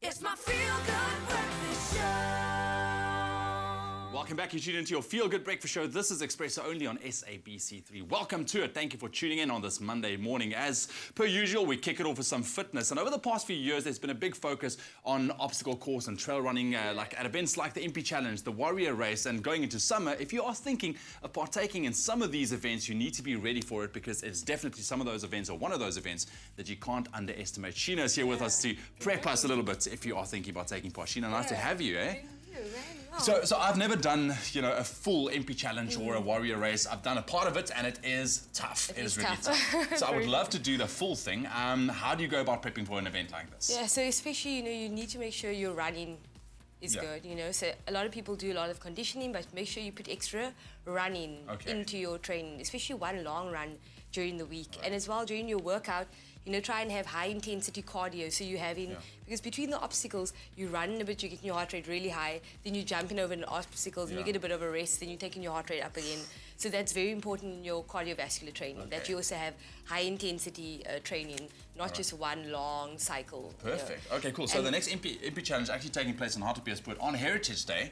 It's my feel-good breakfast show. Welcome back. You tuned into your Feel Good Breakfast Show. This is Expresso only on SABC3. Welcome to it. Thank you for tuning in on this Monday morning. As per usual, we kick it off with some fitness. And over the past few years, there's been a big focus on obstacle course and trail running, like at events like the MP Challenge, the Warrior Race, and going into summer. If you are thinking of partaking in some of these events, you need to be ready for it, because it's definitely some of those events, or one of those events, that you can't underestimate. Sheena is here with us to prep us a little bit if you are thinking about taking part. Sheena, nice to have you, eh? So I've never done, a full MP Challenge or a Warrior Race. I've done a part of it, and it is tough. It is really tough. So I would love to do the full thing. How do you go about prepping for an event like this? Yeah, so especially, you need to make sure your running is good, So a lot of people do a lot of conditioning, but make sure you put extra running into your training, especially one long run during the week. And as well, during your workout, try and have high intensity cardio. So you have because between the obstacles, you run a bit, you get your heart rate really high, then you jump in over the obstacles and you get a bit of a rest, then you're taking your heart rate up again. So that's very important in your cardiovascular training, that you also have high intensity training, not just one long cycle. Perfect. Okay, cool. So the next MP Challenge actually taking place on Hartbeespoort on Heritage Day,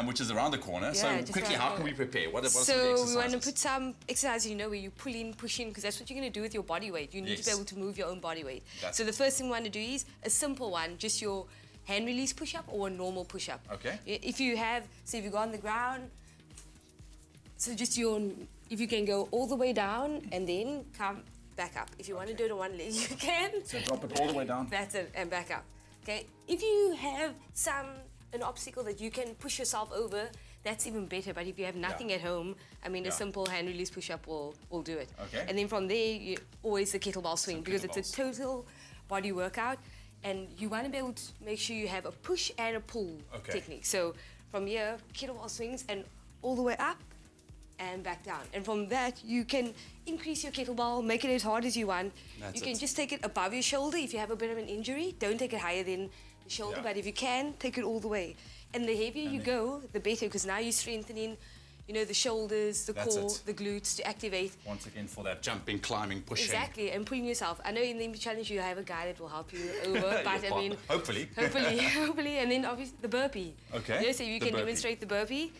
which is around the corner. So quickly, how can we prepare? What are some of the exercises? So we want to put some exercises, where you pull in, push in, because that's what you're going to do with your body weight. You need to be able to move your own body weight. So the first thing we want to do is a simple one, just your hand release push-up or a normal push-up. Okay. If you go on the ground, so just if you can go all the way down and then come back up. If you want to do it on one leg, you can. So drop it all the way down. That's it, and back up. Okay. If you have an obstacle that you can push yourself over, that's even better. But if you have nothing at home, a simple hand release push-up will do it. Okay. And then from there, always the kettlebell swing, because it's a total body workout, and you want to be able to make sure you have a push and a pull technique. So from here, kettlebell swings and all the way up and back down. And from that, you can increase your kettlebell, make it as hard as you want. You can just take it above your shoulder if you have a bit of an injury. Don't take it higher than the shoulder, but if you can, take it all the way. And the heavier you go, the better, because now you're strengthening, the shoulders, the core, the glutes to activate. Once again, for that jumping, climbing, pushing. Exactly, and pulling yourself. I know in the MP Challenge you have a guy that will help you over, but hopefully. hopefully, and then obviously the burpee. Okay. So you can demonstrate the burpee.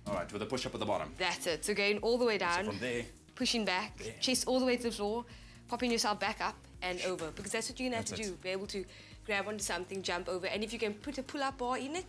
All right, with a push-up at the bottom. That's it. So going all the way down. So from there. Pushing back, chest all the way to the floor, popping yourself back up and over, because that's what you're going to have to do. Be able to grab onto something, jump over, and if you can put a pull-up bar in it,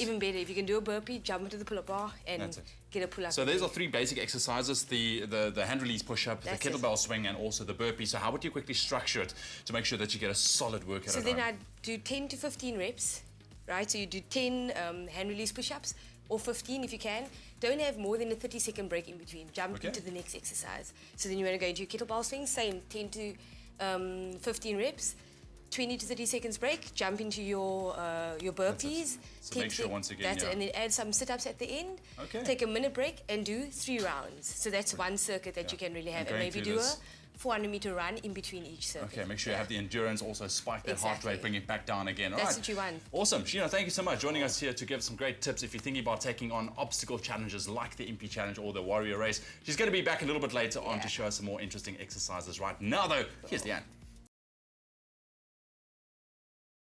even better. If you can do a burpee, jump into the pull-up bar and get a pull-up. So these are three basic exercises: the hand release push-up, the kettlebell swing, and also the burpee. So how would you quickly structure it to make sure that you get a solid workout? So then I do 10 to 15 reps, right? So you do 10 hand release push-ups, or 15 if you can. Don't have more than a 30-second break in between. Jump into the next exercise. So then you want to go into your kettlebell swing, same 10 to 15 reps, 20 to 30 seconds break, jump into your burpees. So make sure once again, and then add some sit-ups at the end. Take a minute break and do 3 rounds. So that's one circuit that you can really have, and maybe do a 400-meter run in between each circuit. Okay, make sure you have the endurance, also spike that heart rate, bring it back down again. That's what you want. Awesome. Sheena, thank you so much for joining us here to give some great tips if you're thinking about taking on obstacle challenges like the MP Challenge or the Warrior Race. She's going to be back a little bit later on to show us some more interesting exercises. Right now, though, here's leigh-anne.